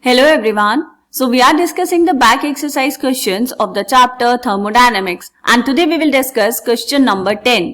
Hello everyone. So we are discussing the back exercise questions of the chapter thermodynamics, and today we will discuss question number 10.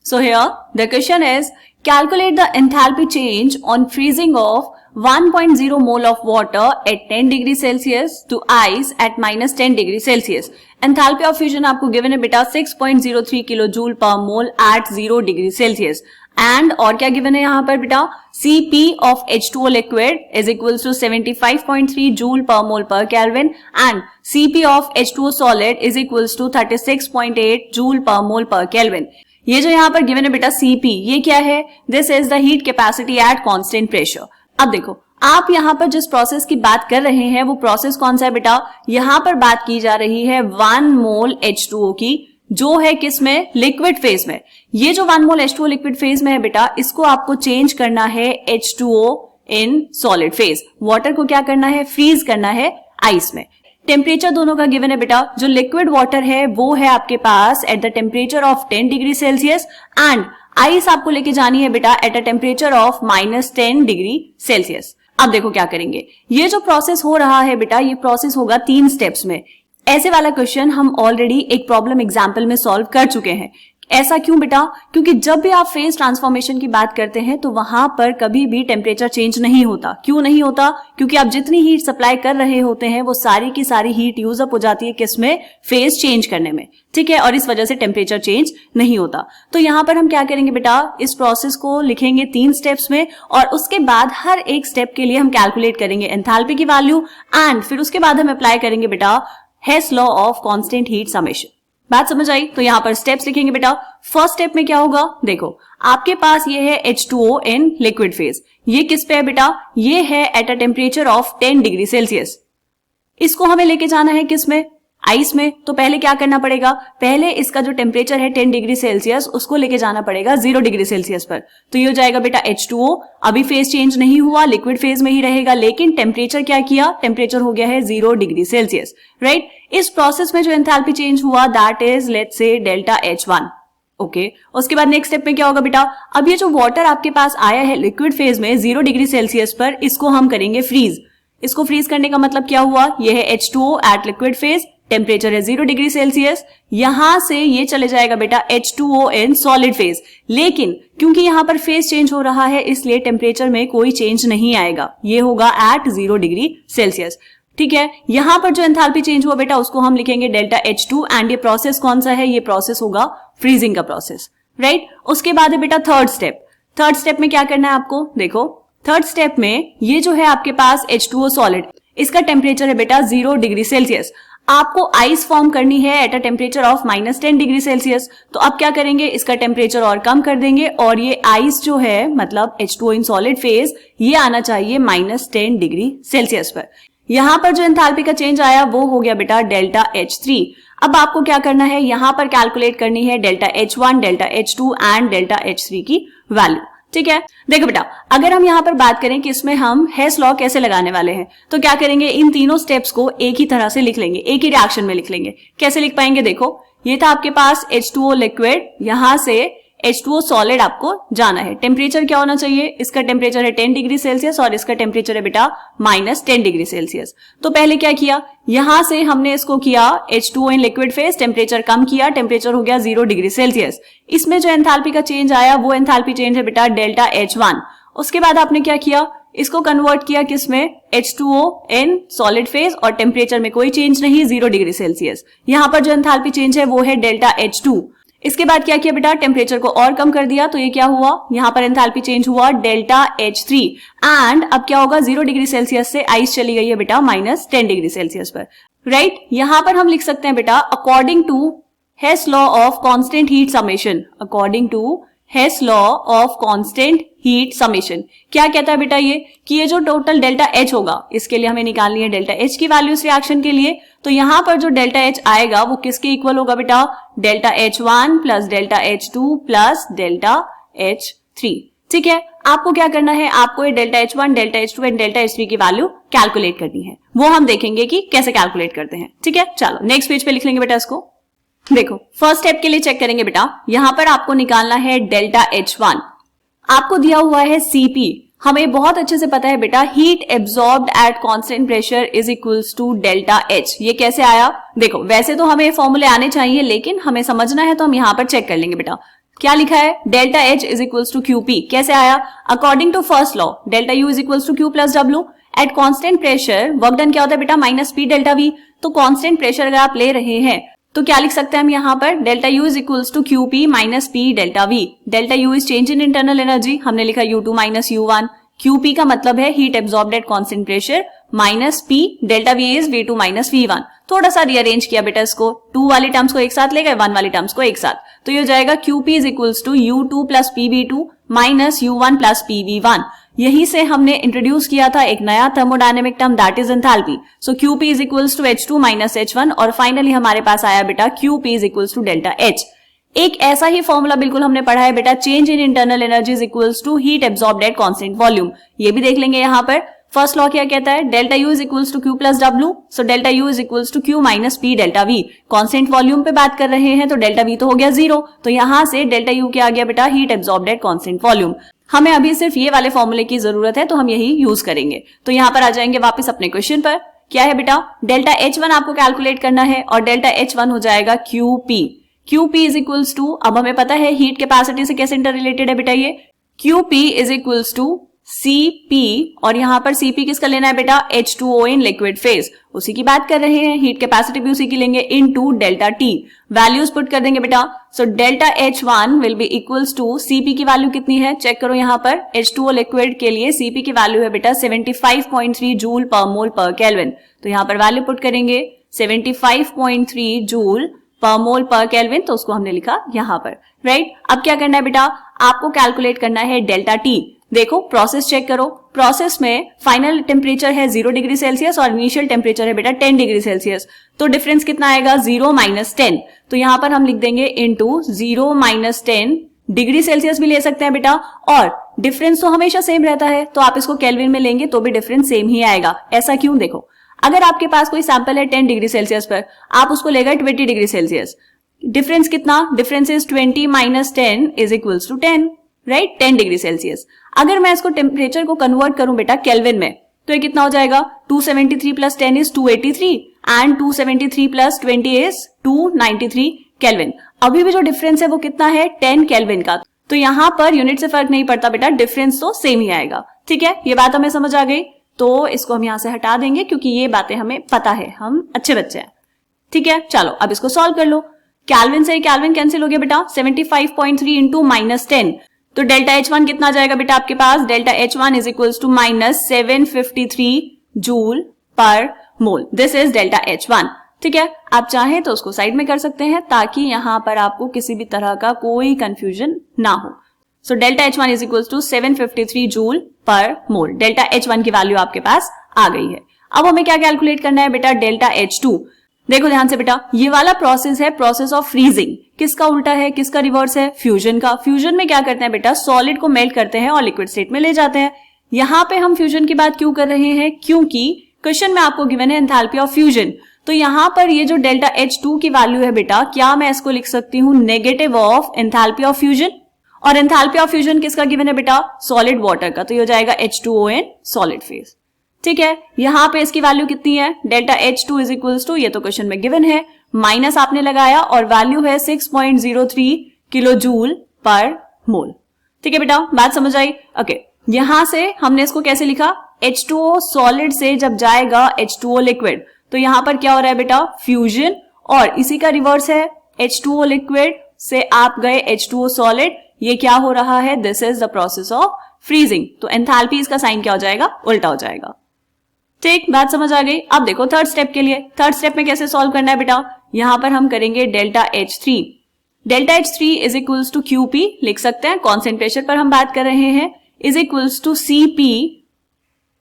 So here the question is, calculate the enthalpy change on freezing of 1.0 mole of water at 10 degree Celsius to ice at minus 10 degree Celsius. Enthalpy of fusion आपको given है बेटा 6.03 kilojoule पर मोल at 0 degree Celsius. And और क्या given है यहाँ पर बेटा, Cp of H2O liquid is equals to 75.3 joule per mole per kelvin and Cp of H2O solid is equals to 36.8 joule per mole per kelvin. ये जो यहाँ पर गिवन है बेटा Cp, ये क्या है? This is the heat capacity eight constant pressure. अब देखो, आप यहाँ पर जिस प्रोसेस की बात कर रहे हैं वो प्रोसेस कौन सा है बेटा? यहाँ पर बात की जा रही है 1 मोल H2O की, जो है किस में? लिक्विड फेज में. ये जो 1 मोल H2O लिक्विड फेज में है बेटा, इसको आपको चेंज करना है H2O in solid phase. Water को क्या करना है? फ्रीज करना है आइस में. टेम्परेचर दोनों का गिवन है बेटा. जो लिक्विड वाटर है वो है आपके पास at the temperature of 10 degree Celsius and ice आपको लेके जानी है बेटा at a temperature of minus 10 degree Celsius. अब देखो क्या करेंगे. ये जो प्रोसेस हो रहा है बेटा, ये प्रोसेस होगा 3 स्टेप्स में. ऐसे वाला क्वेश्चन हम ऑलरेडी एक प्रॉब्लम एग्जाम्पल में सॉल्व कर चुके हैं. ऐसा क्यों बेटा? क्योंकि जब भी आप फेज ट्रांसफॉर्मेशन की बात करते हैं तो वहां पर कभी भी टेम्परेचर चेंज नहीं होता. क्यों नहीं होता? क्योंकि आप जितनी हीट सप्लाई कर रहे होते हैं वो सारी की सारी हीट यूज अप हो जाती है किसमें? फेज चेंज करने में. ठीक है, और इस वजह से टेम्परेचर चेंज नहीं होता. तो यहां पर हम क्या करेंगे बेटा, इस प्रोसेस को लिखेंगे 3 स्टेप्स में और उसके बाद हर एक स्टेप के लिए हम कैलकुलेट करेंगे एंथैल्पी की वैल्यू एंड फिर उसके बाद हम अप्लाई करेंगे बेटा Hess law of constant heat summation. बात समझ आई? तो यहां पर स्टेप्स लिखेंगे बेटा. फर्स्ट स्टेप में क्या होगा? देखो, आपके पास ये है H2O इन लिक्विड फेज. ये किस पे है बेटा? ये है eight a temperature of 10 degree Celsius. इसको हमें लेके जाना है किस में? आइस में. तो पहले क्या करना पड़ेगा? पहले इसका जो टेम्परेचर है 10 डिग्री सेल्सियस उसको लेके जाना पड़ेगा 0 डिग्री सेल्सियस पर. तो ये हो जाएगा बेटा H2O. अभी फेज चेंज नहीं हुआ, लिक्विड फेज में ही रहेगा, लेकिन टेम्परेचर क्या किया? टेम्परेचर हो गया है 0 डिग्री सेल्सियस. राइट. इस प्रोसेस में जो एंथैल्पी चेंज हुआ that is let's say delta H1. Okay. उसके बाद नेक्स्ट स्टेप में क्या होगा बेटा? अब ये जो वाटर आपके पास आया है लिक्विड फेज में 0 डिग्री सेल्सियस पर, इसको हम करेंगे फ्रीज. इसको फ्रीज करने का मतलब क्या हुआ? ये है H2O eight liquid phase, temperature है 0 डिग्री सेल्सियस. यहां से ये चले जाएगा बेटा H2O इन सॉलिड फेज. लेकिन क्योंकि यहां पर फेज चेंज हो रहा है इसलिए टेम्परेचर में कोई चेंज नहीं आएगा. ये होगा एट 0 डिग्री सेल्सियस. ठीक है. यहां पर जो एंथैल्पी चेंज हुआ बेटा उसको हम लिखेंगे डेल्टा H2 एंड ये प्रोसेस कौन सा है? ये प्रोसेस होगा फ्रीजिंग का प्रोसेस. राइट. उसके बाद है बेटा थर्ड स्टेप. थर्ड स्टेप में क्या करना है आपको? देखो, थर्ड स्टेप में ये जो है आपके पास H2O सॉलिड, इसका टेम्परेचर है बेटा 0 डिग्री सेल्सियस. आपको आइस फॉर्म करनी है eight a temperature of minus 10 degree Celsius. तो अब क्या करेंगे? इसका टेम्परेचर और कम कर देंगे और ये आइस जो है मतलब H2O इन सॉलिड फेज, ये आना चाहिए माइनस 10 डिग्री सेल्सियस पर. यहां पर जो एंथैल्पी का चेंज आया वो हो गया बेटा डेल्टा H3. अब आपको क्या करना है? यहां पर कैलकुलेट करनी है delta H1, delta H2 and delta H3 की वैल्यू. ठीक है. देखो बेटा, अगर हम यहां पर बात करें कि इसमें हम हेस लॉ कैसे लगाने वाले हैं, तो क्या करेंगे? इन तीनों स्टेप्स को एक ही तरह से लिख लेंगे, एक ही रिएक्शन में लिख लेंगे. कैसे लिख पाएंगे? देखो, ये था आपके पास H2O लिक्विड, यहां से H2O सॉलिड आपको जाना है. टेम्परेचर क्या होना चाहिए? इसका टेम्परेचर है 10 डिग्री सेल्सियस और इसका टेम्परेचर है बेटा माइनस 10 डिग्री सेल्सियस. तो पहले क्या किया? यहां से हमने इसको किया H2O in liquid phase, temperature कम किया, टेम्परेचर हो गया 0 डिग्री सेल्सियस. इसमें जो एंथैल्पी का चेंज आया वो एंथैल्पी चेंज है बेटा डेल्टा H1. उसके बाद आपने क्या किया? इसको कन्वर्ट किया किसमें? H2O इन सॉलिड फेज और टेम्परेचर में कोई चेंज नहीं, 0 डिग्री सेल्सियस. यहां पर जो एंथैल्पी चेंज है वो है डेल्टा H2. इसके बाद क्या किया बेटा? टेम्परेचर को और कम कर दिया. तो ये क्या हुआ? यहां पर एंथैल्पी चेंज हुआ डेल्टा H3 एंड अब क्या होगा? 0 डिग्री सेल्सियस से आइस चली गई है बेटा माइनस 10 डिग्री सेल्सियस पर. राइट. यहां पर हम लिख सकते हैं बेटा according to Hess law of constant heat summation. According to Hess law of constant heat summation. क्या कहता है बेटा? ये कि ये जो टोटल डेल्टा H होगा, इसके लिए हमें निकालनी है डेल्टा H की वैल्यू इस रिएक्शन के लिए. तो यहां पर जो डेल्टा H आएगा वो किसके इक्वल होगा बेटा? Delta H1 plus delta H2 plus delta H3. ठीक है. आपको क्या करना है? आपको ये delta H1, delta H2 and delta H3 की वैल्यू कैलकुलेट करनी है. वो हम देखेंगे कि कैसे कैलकुलेट करते हैं. ठीक है. चलो नेक्स्ट पेज पे लिख लेंगे बेटा इसको. देखो, फर्स्ट स्टेप के लिए चेक करेंगे बेटा. यहां पर आपको निकालना है डेल्टा H1. आपको दिया हुआ है Cp. हमें बहुत अच्छे से पता है बेटा heat absorbed at constant pressure is equals to delta H. ये कैसे आया? देखो वैसे तो हमें फॉर्मूले आने चाहिए, लेकिन हमें समझना है तो हम यहाँ पर चेक कर लेंगे बेटा। क्या लिखा है? Delta H is equals to Q P. कैसे आया? According to first law delta U is equals to Q plus W. At constant pressure work done क्या होता है बेटा? Minus P delta V. तो कांस्टेंट प्रेशर अगर आप ले रहे हैं तो क्या लिख सकते हैं हम यहाँ पर? Delta U is equals to Q P minus P delta V. Delta U is change in internal energy, हमने लिखा U2 माइनस U1। QP का मतलब है heat absorbed at constant pressure minus P delta V is V2 minus V1। थोड़ा सा rearrange किया बेटा इसको, 2 वाली टर्म्स को एक साथ ले गए, 1 वाली टर्म्स को एक साथ, तो ये हो जाएगा QP is equals to U2 plus PV2 minus U1 plus PV1। यहीं से हमने इंट्रोड्यूस किया था एक नया thermodynamic term that is enthalpy. So QP is equals to H2 minus H1 और फाइनली हमारे पास आया बेटा QP is equals to delta H। एक ऐसा ही फॉर्मूला बिल्कुल हमने पढ़ा है बेटा, change in internal energy is equals to heat absorbed at constant volume. ये भी देख लेंगे यहाँ पर। फर्स्ट लॉ क्या कहता है? Delta U is equals to Q plus W. So delta U is equals to Q minus P delta V. Constant volume पे बात कर रहे हैं तो डेल्टा वी तो हो गया 0, तो यहाँ से डेल्टा यू क्या आ गया बेटा? Heat absorbed at constant volume. हमें अभी सिर्फ ये वाले फॉर्मूले की जरूरत है तो हम यही यूज करेंगे। तो यहाँ पर आ जाएंगे वापस अपने क्वेश्चन पर। क्या है बेटा? डेल्टा H1 आपको कैलकुलेट करना है और डेल्टा H1 हो जाएगा QP। QP is equals to, अब हमें पता है हीट कैपेसिटी से कैसे इंटर रिलेटेड है बेटा ये, QP is equals to CP और यहाँ पर CP किसका लेना है बेटा? H2O इन लिक्विड फेज, उसी की बात कर रहे हैं, हीट कैपेसिटी भी उसी की लेंगे, into delta T। Values put कर देंगे बेटा। So delta H1 will be equals to CP की वैल्यू कितनी है चेक करो यहाँ पर। H2O लिक्विड के लिए CP की वैल्यू है बेटा 75.3 joule per mole per kelvin. तो यहाँ पर वैल्यू पुट करेंगे 75.3 joule per mole per kelvin, तो उसको हमने लिखा यहाँ पर, राइट। अब क्या करना है बेटा? आपको कैलकुलेट करना है डेल्टा T। देखो प्रोसेस चेक करो, प्रोसेस में फाइनल टेम्परेचर है 0 डिग्री सेल्सियस और इनिशियल टेम्परेचर है बेटा 10 डिग्री सेल्सियस। तो डिफरेंस कितना आएगा? 0 माइनस 10। तो यहाँ पर हम लिख देंगे इनटू 0 माइनस 10। डिग्री सेल्सियस भी ले सकते हैं बेटा, और डिफरेंस तो हमेशा सेम रहता है, तो आप इसको केल्विन में लेंगे तो भी डिफरेंस सेम ही आएगा। ऐसा क्यों? देखो अगर आपके पास कोई सैंपल है 10 डिग्री सेल्सियस पर, आप उसको ले गए 20 डिग्री सेल्सियस, डिफरेंस कितना? Difference is 20 minus 10 is equals to 10, right, 10 degree Celsius. अगर मैं इसको टेम्परेचर को कन्वर्ट करूं बेटा केल्विन में, तो ये कितना हो जाएगा? 273 plus 10 is 283 and 273 plus 20 is 293 kelvin. अभी भी जो डिफरेंस है वो कितना है? 10 केल्विन का। तो यहाँ पर यूनिट से फर्क नहीं पड़ता बेटा, डिफरेंस तो सेम ही आएगा। ठीक है, ये बात हमें समझ आ गई, तो इसको हम यहां से हटा देंगे क्योंकि ये बातें हमें पता है, हम अच्छे बच्चे हैं। ठीक है, चलो अब इसको सॉल्व कर लो। केल्विन से केल्विन कैंसिल हो गया बेटा, 75.3 इंटू माइनस 10, तो डेल्टा H1 कितना जाएगा बेटा आपके पास? Delta H1 is equals to minus 753 joule per mole. This is delta H1। ठीक है, आप चाहें तो उसको साइड में कर सकते हैं ताकि यहां पर आपको किसी भी तरह का कोई कंफ्यूजन ना हो। So delta H1 is equals to 753 joule per mole. Delta H1 की वैल्यू आपके पास आ गई है। अब हमें क्या कैलकुलेट करना है बेटा? Delta H2। देखो ध्यान से बेटा, ये वाला प्रोसेस है प्रोसेस ऑफ फ्रीजिंग। किसका उल्टा है, किसका रिवर्स है? फ्यूजन का। फ्यूजन में क्या करते हैं बेटा? सॉलिड को मेल्ट करते हैं और लिक्विड स्टेट में ले जाते हैं। यहाँ पे हम फ्यूजन की बात क्यों कर रहे हैं? क्योंकि क्वेश्चन में आपको गिवन है एंथैल्पी ऑफ फ्यूजन। तो यहाँ पर ये जो डेल्टा H2 की वैल्यू है बेटा, क्या मैं इसको लिख सकती हूँ negative of enthalpy of fusion? और एंथैल्पी ऑफ फ्यूजन किसका गिवन है बेटा? सॉलिड वाटर का, तो ये हो जाएगा H2O इन सॉलिड फेज। ठीक है, यहाँ पे इसकी वैल्यू कितनी है? Delta H2 is equals to, ये तो क्वेश्चन में गिवन है, माइनस आपने लगाया और वैल्यू है 6.03 किलो जूल पर मोल। ठीक है बेटा, बात समझ आई? ओके, यहां से हमने इसको कैसे लिखा? H2O सॉलिड से जब जाएगा H2O लिक्विड, तो यहां पर क्या हो रहा है बेटा? फ्यूजन, और इसी का रिवर्स है, H2O लिक्विड से आप गए H2O सॉलिड, ये क्या हो रहा है? This is the process of freezing. तो एंथैल्पी इसका साइन क्या हो जाएगा? उल्टा हो जाएगा। ठीक, बात समझ आ गई। अब देखो थर्ड स्टेप के लिए, थर्ड स्टेप में कैसे सॉल्व करना है बेटा? यहां पर हम करेंगे delta H3। Delta H3 is equals to QP लिख सकते हैं, कांस्टेंट प्रेशर पर हम बात कर रहे हैं, is equals to CP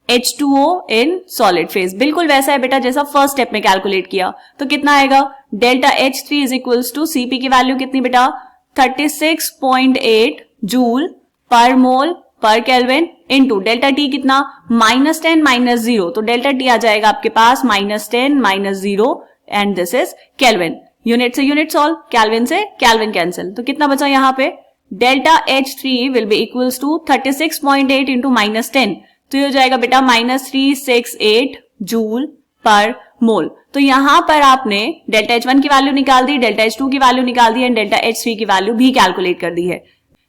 H2O in solid phase. बिल्कुल वैसा है बेटा जैसा फर्स्ट स्टेप में कैलकुलेट किया। तो कितना आएगा? Delta H3 is equals to CP की वैल्यू कितनी बेटा? 36.8 joule per mole per kelvin into delta T कितना? -10 -0, तो डेल्टा T आ जाएगा आपके पास -10 -0 and this is kelvin. Unit से यूनिट सॉल्व, केल्विन से केल्विन कैंसिल, तो कितना बचा यहाँ पे? Delta H3 will be equals to 36.8 into -10, तो ये हो जाएगा बेटा -368 जूल पर मोल। तो यहां पर आपने डेल्टा H1 की वैल्यू निकाल दी, डेल्टा H2 की वैल्यू निकाल दी एंड डेल्टा H3 की वैल्यू भी कैलकुलेट कर दी है।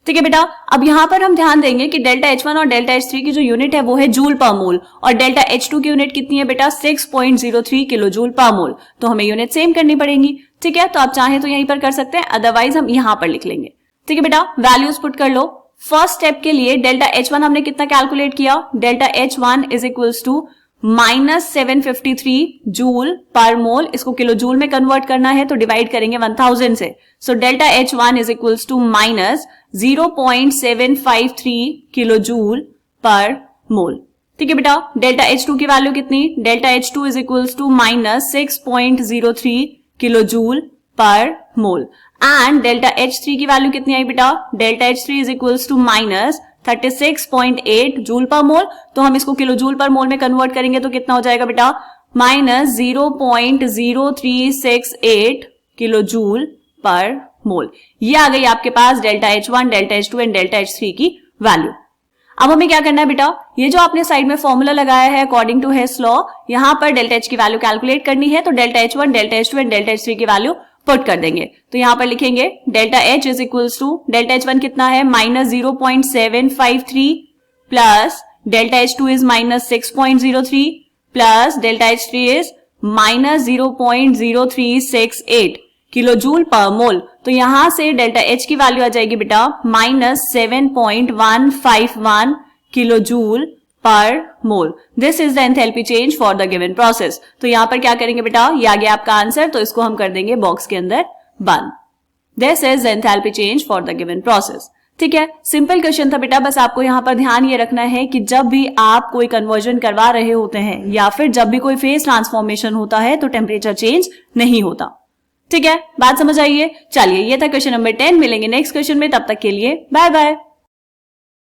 ठीक है बेटा, अब यहां पर हम ध्यान देंगे कि डेल्टा H1 और डेल्टा H3 की जो यूनिट है वो है जूल पर मोल और डेल्टा H2 की यूनिट कितनी है बेटा 6.03 किलो जूल पर मोल, तो हमें यूनिट सेम करनी पड़ेगी। ठीक है, तो आप चाहें तो यहीं पर कर सकते हैं, अदरवाइज हम यहां पर लिख लेंगे। ठीक है बेटा, वैल्यूज पुट कर लो। फर्स्ट स्टेप के लिए डेल्टा H1 हमने कितना कैलकुलेट किया, delta H1 is equals to -753 joule per mole, इसको किलो जूल में कन्वर्ट करना है तो डिवाइड करेंगे 1000 से, so delta H1 is equals to -0.753 kilo joule per mole. ठीक है बेटा, डेल्टा H2 की वैल्यू कितनी, delta H2 is equals to -6.03 kilo joule per mole and delta H3 की वैल्यू कितनी आई बेटा, delta H3 is equals to -36.8 joule per mole, तो हम इसको किलो जूल पर मोल में कन्वर्ट करेंगे तो कितना हो जाएगा बेटा -0.0368 किलो जूल पर मोल। ये आ गई आपके पास delta H1, delta H2 and delta H3 की वैल्यू। अब हमें क्या करना है बेटा, ये जो आपने साइड में फॉर्मूला लगाया है अकॉर्डिंग टू हेस लॉ, यहां पर डेल्टा H की वैल्यू कैलकुलेट करनी है, तो delta H1, delta H2 and delta H3 की वैल्यू पुट कर देंगे। तो यहां पर लिखेंगे delta H is equals to, delta H1 कितना है -0.753 plus delta H2 is -6.03 plus delta H3 is -0.0368 kilo joule per mole. तो यहां से डेल्टा H की वैल्यू आ जाएगी बेटा -7.151 kilo joule per mole. This is the enthalpy change for the given process. तो यहां पर क्या करेंगे बेटा, ये आ गया आपका आंसर, तो इसको हम कर देंगे बॉक्स के अंदर बंद। This is the enthalpy change for the given process. ठीक है, सिंपल क्वेश्चन था बेटा, बस आपको यहां पर ध्यान ये रखना है कि जब भी आप कोई कन्वर्जन करवा रहे होते हैं या फिर जब भी कोई फेज ट्रांसफॉर्मेशन होता है तो टेम्परेचर चेंज नहीं होता। ठीक है, बात समझ आइए। चलिए, ये था क्वेश्चन नंबर 10। मिलेंगे नेक्स्ट क्वेश्चन में, तब तक के लिए बाय बाय।